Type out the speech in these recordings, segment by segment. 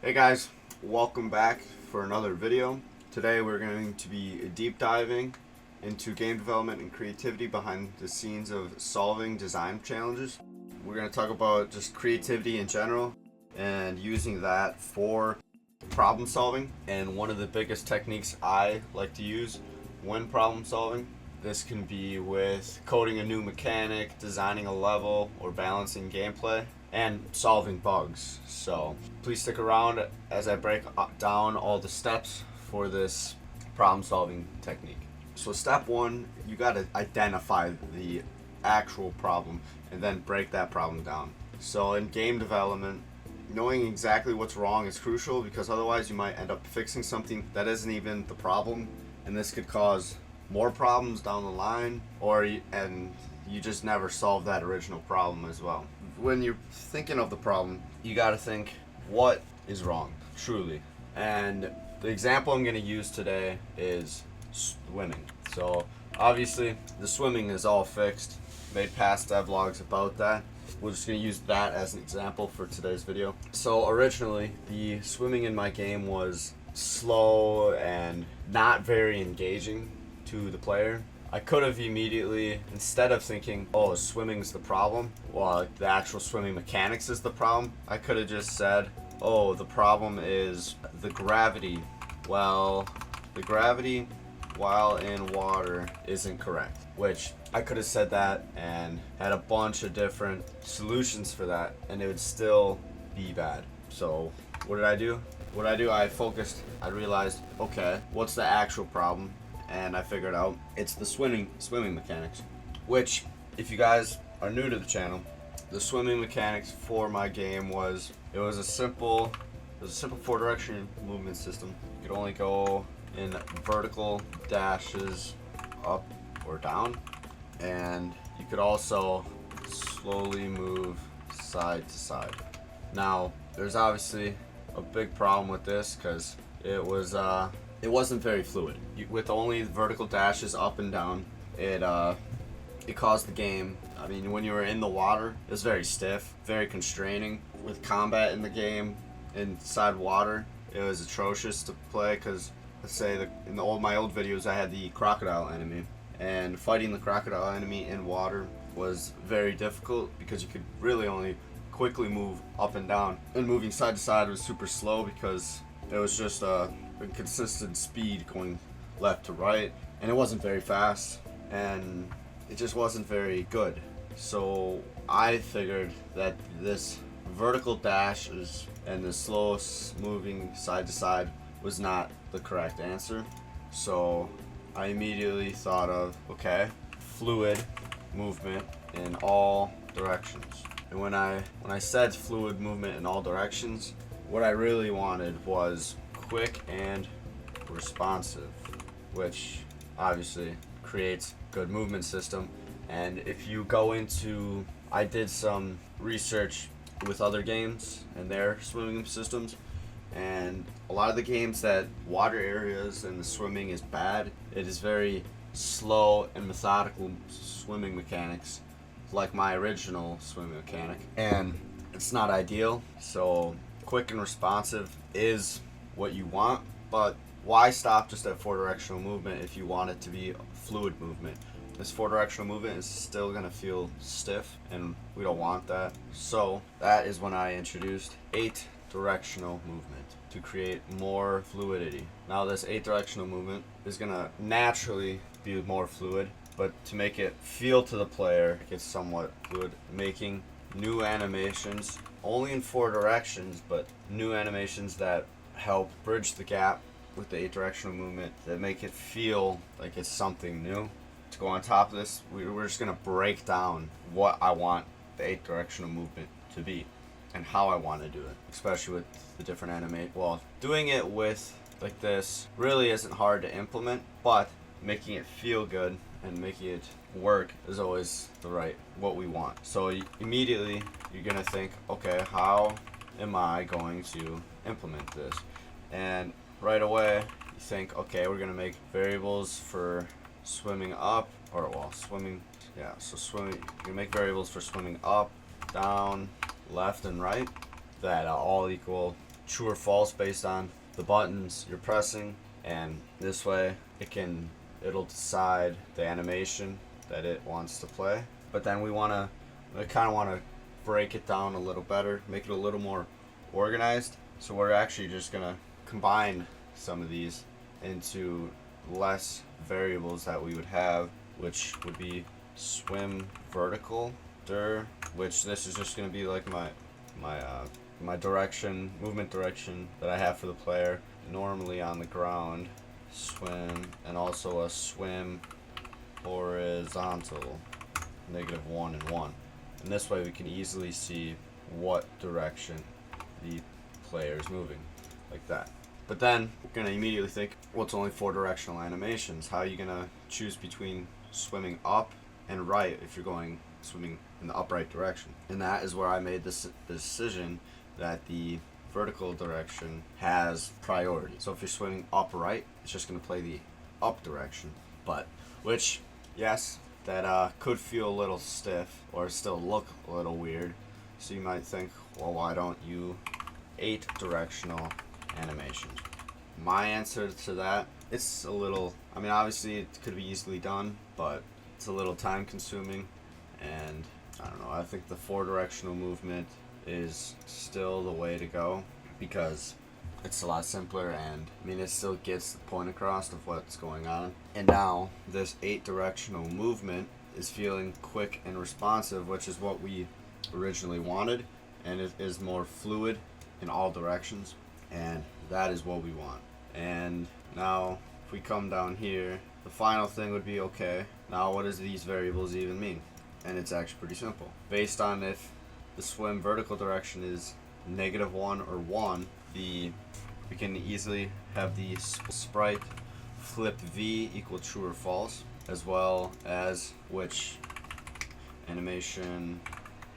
Hey guys, welcome back for another video. Today we're going to be deep diving into game development and creativity behind the scenes of solving design challenges. We're going to talk about just creativity in general and using that for problem solving. And one of the biggest techniques I like to use when problem solving, this can be with coding a new mechanic, designing a level, or balancing gameplay and solving bugs. So please stick around as I break down all the steps for this problem solving technique. So step one, you got to identify the actual problem and then break that problem down. So in game development, knowing exactly what's wrong is crucial, because otherwise you might end up fixing something that isn't even the problem, and this could cause more problems down the line, and you just never solve that original problem as well. When you're thinking of the problem, you got to think, what is wrong, truly? And the example I'm going to use today is swimming. So obviously the swimming is all fixed. Made past devlogs about that. We're just going to use that as an example for today's video. So originally the swimming in my game was slow and not very engaging to the player. I could have immediately, instead of thinking, oh, swimming's the problem, well, the actual swimming mechanics is the problem, I could have just said, oh, the problem is the gravity. Well, the gravity while in water isn't correct, which I could have said that and had a bunch of different solutions for that, and it would still be bad. So what did I do? I realized, okay, what's the actual problem? And I figured out it's the swimming mechanics, which, if you guys are new to the channel, the swimming mechanics for my game was a simple 4-direction movement system. You could only go in vertical dashes up or down, and you could also slowly move side to side. Now, there's obviously a big problem with this because it wasn't very fluid. With only vertical dashes up and down, it caused the game, I mean, when you were in the water, it was very stiff, very constraining. With combat in the game, inside water, it was atrocious to play because, let's say, in my old videos, I had the crocodile enemy, and fighting the crocodile enemy in water was very difficult because you could really only quickly move up and down, and moving side to side was super slow because it was just a consistent speed going left to right, and it wasn't very fast, and it just wasn't very good. So I figured that this vertical dash and the slow moving side to side was not the correct answer. So I immediately thought of, okay, fluid movement in all directions. And when I said fluid movement in all directions, what I really wanted was quick and responsive, which obviously creates good movement system. And if you go into, I did some research with other games and their swimming systems, and a lot of the games that water areas and the swimming is bad, it is very slow and methodical swimming mechanics, like my original swimming mechanic, and it's not ideal. So quick and responsive is what you want, but why stop just at 4-directional movement if you want it to be fluid movement? This 4-directional movement is still going to feel stiff, and we don't want that. So that is when I introduced 8-directional movement to create more fluidity. Now this 8-directional movement is going to naturally be more fluid, but to make it feel to the player, it's somewhat fluid, making new animations only in 4 directions, but new animations that help bridge the gap with the 8-directional movement, that make it feel like it's something new. To go on top of this, we're just going to break down what I want the 8-directional movement to be and how I want to do it, especially with the different Well, doing it with like this really isn't hard to implement, but making it feel good and making it work is always what we want. So immediately you're going to think, okay, how am I going to implement this? And right away you think, okay, we're going to make variables for swimming up, swimming, you make variables for swimming up, down, left, and right that all equal true or false based on the buttons you're pressing, and this way it'll decide the animation that it wants to play. But then we kind of want to break it down a little better, make it a little more organized. So we're actually just gonna combine some of these into less variables that we would have, which would be swim vertical dir, which this is just gonna be like my direction, movement direction that I have for the player normally on the ground, swim, and also a swim horizontal, -1 and 1. And this way we can easily see what direction the player is moving, like that. But then we're gonna immediately think, well, it's only 4 directional animations. How are you gonna choose between swimming up and right if you're swimming in the upright direction? And that is where I made this decision that the vertical direction has priority. So if you're swimming upright, it's just going to play the up direction. Which, yes, that could feel a little stiff or still look a little weird. So you might think, well, why don't you 8 directional animations? My answer to that, it's a little, obviously it could be easily done, but it's a little time consuming, and I don't know, I think the 4 directional movement is still the way to go because it's a lot simpler, and it still gets the point across of what's going on. And now this 8 directional movement is feeling quick and responsive, which is what we originally wanted, and it is more fluid in all directions, and that is what we want. And now if we come down here, the final thing would be, okay, now what does these variables even mean? And it's actually pretty simple. Based on if the swim vertical direction is -1 or 1, we can easily have the sprite flip V equal true or false, as well as which animation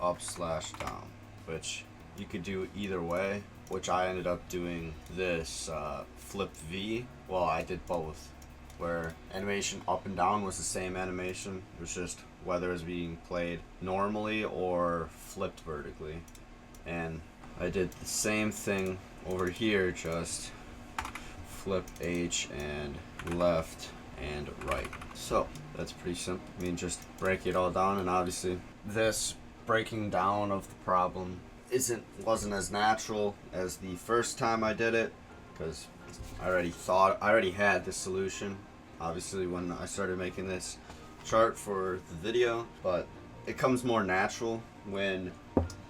up/down, which you could do either way, which I ended up doing this flip V. Well, I did both, where animation up and down was the same animation. It was just whether it was being played normally or flipped vertically. And I did the same thing over here, just flip H and left and right. So that's pretty simple. Just break it all down, and obviously this breaking down of the problem wasn't as natural as the first time I did it, because I already had the solution, obviously, when I started making this chart for the video, but it comes more natural when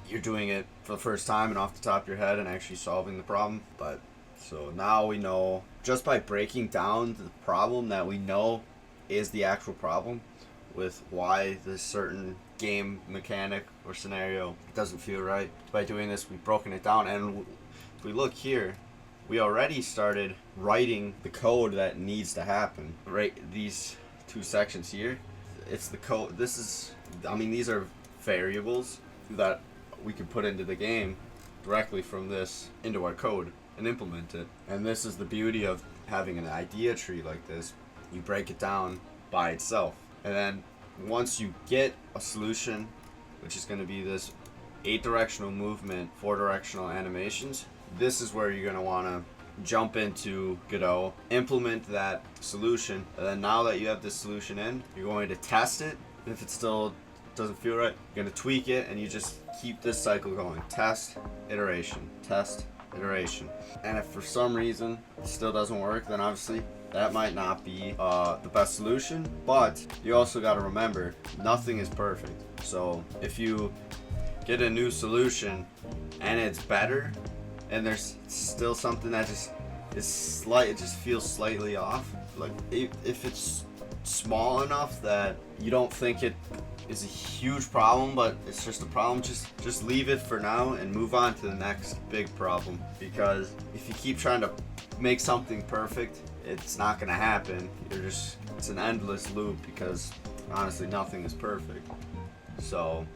you're doing it for the first time and off the top of your head and actually solving the problem. But so now we know, just by breaking down the problem that we know is the actual problem with why this certain game mechanic or scenario doesn't feel right. By doing this, we've broken it down, and if we look here, we already started writing the code that needs to happen. Right, these 2 sections here, it's the code. These are variables that we can put into the game directly from this into our code and implement it. And this is the beauty of having an idea tree like this. You break it down by itself, and then once you get a solution, which is going to be this 8 directional movement, 4 directional animations, this is where you're going to want to jump into Godot, implement that solution, and then now that you have this solution in, you're going to test it. If it still doesn't feel right, you're going to tweak it, and you just keep this cycle going. Test, iteration, test, iteration. And if for some reason it still doesn't work, then obviously that might not be the best solution, but you also got to remember, nothing is perfect. So if you get a new solution and it's better, and there's still something that it just feels slightly off, like if it's small enough that you don't think it is a huge problem, but it's just a problem, just leave it for now and move on to the next big problem. Because if you keep trying to make something perfect, it's not going to happen. It's an endless loop, because honestly nothing is perfect. So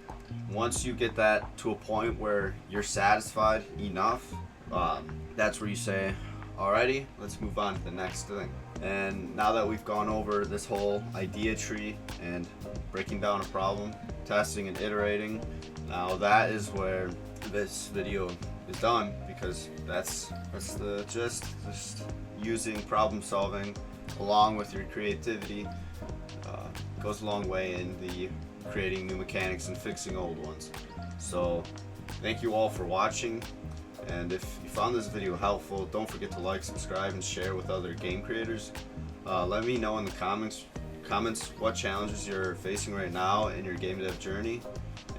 once you get that to a point where you're satisfied enough, that's where you say, alrighty, let's move on to the next thing. And now that we've gone over this whole idea tree and breaking down a problem, testing and iterating, now that is where this video is done, because that's the gist. Just using problem solving along with your creativity goes a long way in the creating new mechanics and fixing old ones. So thank you all for watching, and if you found this video helpful, don't forget to like, subscribe, and share with other game creators. Let me know in the comments what challenges you're facing right now in your game dev journey,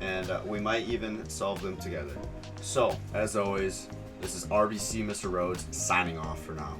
and we might even solve them together. So, as always, this is RBC Mr. Rhodes signing off for now.